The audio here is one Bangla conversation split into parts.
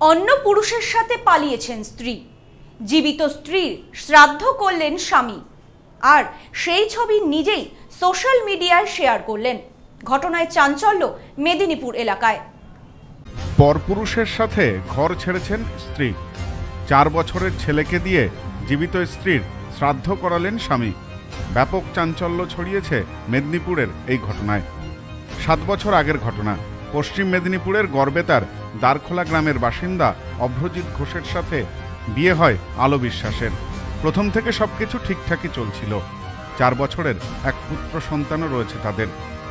অন্য পুরুষের সাথে পালিয়েছেন স্ত্রী, জীবিত স্ত্রীর শ্রাদ্ধ করলেন স্বামী, আর সেই ছবি নিজেই সোশ্যাল মিডিয়ায় শেয়ার করলেন। ঘটনায় চাঞ্চল্য মেদিনীপুর এলাকায়। পরপুরুষের সাথে ঘর ছেড়েছেন স্ত্রী, 4 বছরের ছেলেকে দিয়ে জীবিত স্ত্রীর শ্রাদ্ধ করালেন স্বামী। ব্যাপক চাঞ্চল্য ছড়িয়েছে মেদিনীপুরের এই ঘটনায়। 7 বছর আগের ঘটনা। পশ্চিম মেদিনীপুরের গড়বেতার দ্বারখোলা গ্রামের বাসিন্দা অভ্রজিৎ ঘোষের সাথে বিয়ে হয় আলো বিশ্বাসের। প্রথম থেকে সবকিছু ঠিকঠাকই চলছিল। 4 বছরের এক পুত্র সন্তানও রয়েছে তাদের।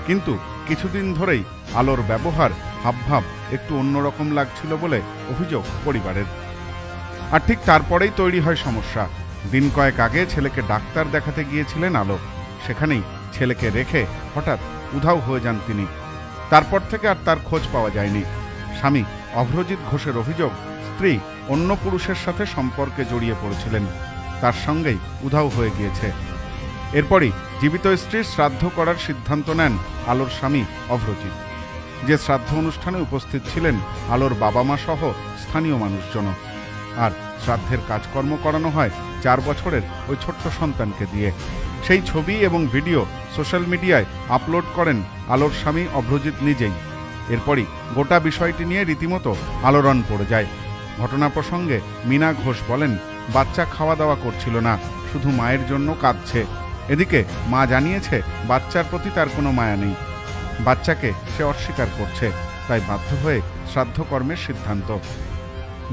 কিন্তু কিছুদিন ধরেই আলোর ব্যবহার, হাবভাব একটু অন্যরকম লাগছিল বলে অভিযোগ পরিবারের। আর ঠিক তারপরেই তৈরি হয় সমস্যা। দিন কয়েক আগে ছেলেকে ডাক্তার দেখাতে গিয়েছিলেন আলো। সেখানেই ছেলেকে রেখে হঠাৎ উধাও হয়ে যান তিনি। তারপর থেকে আর তার খোঁজ পাওয়া যায়নি। স্বামী অভ্রজিৎ ঘোষের অভিযোগ, স্ত্রী অন্য পুরুষের সাথে সম্পর্কে জড়িয়ে পড়েছিলেন, তার সঙ্গেই উধাও হয়ে গিয়েছে। এরপরই জীবিত স্ত্রীর শ্রাদ্ধ করার সিদ্ধান্ত নেন আলোর স্বামী অভ্রজিৎ। যে শ্রাদ্ধ অনুষ্ঠানে উপস্থিত ছিলেন আলোর বাবা মা সহ স্থানীয় মানুষজন। আর শ্রাদ্ধের কাজকর্ম করানো হয় 4 বছরের ওই ছোট্ট সন্তানকে দিয়ে। সেই ছবি এবং ভিডিও সোশ্যাল মিডিয়ায় আপলোড করেন আলোর স্বামী অভ্রজিৎ নিজেই। এরপরই গোটা বিষয়টি নিয়ে রীতিমতো আলোড়ন পড়ে যায়। ঘটনা প্রসঙ্গে মীনা ঘোষ বলেন, বাচ্চা খাওয়া দাওয়া করছিল না, শুধু মায়ের জন্য কাঁদছে। এদিকে মা জানিয়েছে বাচ্চার প্রতি তার কোনো মায়া নেই। বাচ্চাকে সে অস্বীকার করছে, তাই বাধ্য হয়ে শ্রাদ্ধকর্মের সিদ্ধান্ত।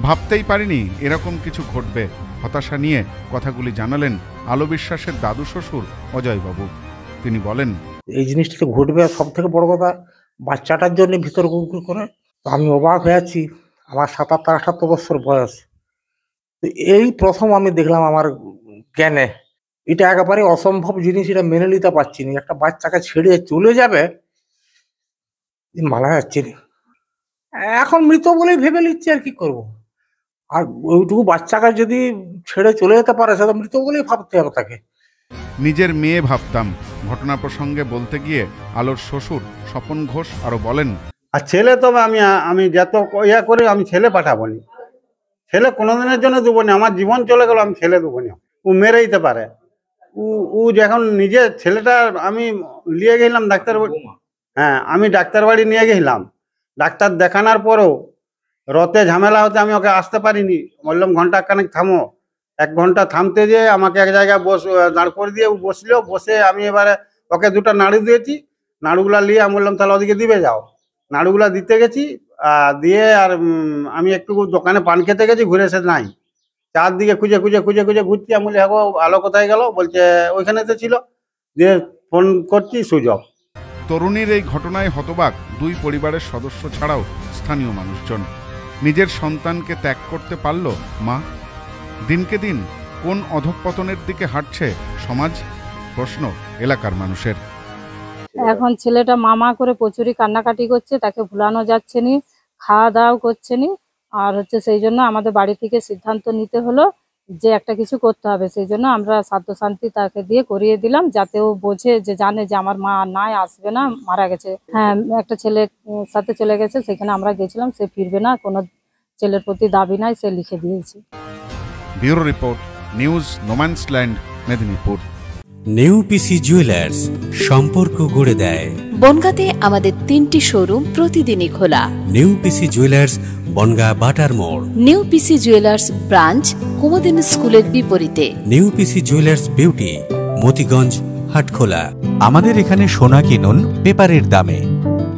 ভাবতেই পারিনি এরকম কিছু ঘটবে। হতাশা নিয়ে কথাগুলি জানালেন আলো বিশ্বাসের দাদু শ্বশুর অজয়বাবু। তিনি বলেন, এই জিনিসটা তো ঘটবে, সব থেকে বড় কথা বাচ্চাটার জন্য ভিতর গুড়গুড় করে। তো আমি অবাক হয়ে আছি। আমার 77-78 বছর বয়স, তো এই প্রথম আমি দেখলাম আমার জ্ঞানে। এটা একেবারে অসম্ভব জিনিস, এটা মেনে নিতে পারছি না। একটা বাচ্চাকে ছেড়ে চলে যাবে, মানা যাচ্ছে না। এখন মৃত বলেই ভেবে নিচ্ছি, আর কি করবো। আর ওইটুকু বাচ্চাকে যদি ছেড়ে চলে যেতে পারে, সেটা মৃত বলেই ভাবতে হবে তাকে। নিজের মেয়ে ভাবতাম। ঘটনা প্রসঙ্গে বলতে গিয়ে আলোর শ্বশুর স্বপন ঘোষ আরো বলেন, আর ছেলে তো আমি যত ইয়া করে আমি ছেলে পাঠাবো নি, ছেলে কোনোদিনের জন্য দেবো না। আমার জীবন চলে গেল, আমি ছেলে দেবো না। ও মেরে দিতে পারে। ও যখন নিজে ছেলেটা আমি নিয়ে গেলাম ডাক্তার, হ্যাঁ আমি ডাক্তার বাড়ি নিয়ে গেলাম। ডাক্তার দেখানোর পরও রতে ঝামেলা হতে আমি ওকে আসতে পারিনি। বললাম ঘন্টা খানেক থামো। 1 ঘন্টা থামতে যে আমাকে এক জায়গায় দাঁড় করে দিয়ে ও বসলো। বসে আমি এবারে ওকে 2টা নাড়ু দিয়েছি। নাড়ুগুলা নিয়ে আমি বললাম তাহলে ওদিকে দিবে যাও। নাড়ুগুলা দিতে গেছি, দিয়ে আর আমি একটু দোকানে পান খেতে গেছি, ঘুরে এসে নাই। চারদিকে খুঁজে ঘুরছি। আমি বলি, হ্যাঁ আলো কোথায় গেল? বলছে ওইখানেতে ছিল। দিয়ে ফোন করছি, সুযোগ। তরুণীর এই ঘটনায় হতবাক 2 পরিবারের সদস্য ছাড়াও স্থানীয় মানুষজন। নিজের সন্তানকে ত্যাগ করতে পারল মা? দিনকে দিন কোন অধঃপতনের দিকে হাঁটছে সমাজ? প্রশ্ন এলাকার মানুষের। এখন ছেলেটা মামা করে প্রচুরই কান্নাকাটি করছে, তাকে ভুলানো যাচ্ছে নি, খাওয়া দাওয়াও করছে নি। আর সেই জন্য আমাদের বাড়ি থেকে সিদ্ধান্ত নিতে হলো যে একটা কিছু করতে হবে। সেই জন্য আমরা শ্রাদ্ধ শান্তি তাকে দিয়ে করিয়ে দিলাম, যাতে ও বোঝে, যে জানে যে আমার মা নাই, আসবে না, মারা গেছে। হ্যাঁ, একটা ছেলের সাথে চলে গেছে, সেখানে আমরা গেছিলাম, সে ফিরবে না, কোনো ছেলের প্রতি দাবি নাই, সে লিখে দিয়েছে। Bureau report, news no man's land, Medinipur. নেউপিসি জুয়েলার্স, সম্পর্ক গড়ে দেয়। বনগাঁতে আমাদের 3টি শোরুম প্রতিদিনই খোলা। নেউপিসি জুয়েলার্স, বনগাঁ বাটার মোড়। নেউপিসি জুয়েলার্স ব্রাঞ্চ, কুমুদিনী স্কুলের বিপরীতে। নেউপিসি জুয়েলার্স বিউটি, মতিগঞ্জ, হাটখোলা। আমাদের এখানে সোনা কিনুন পেপারের দামে।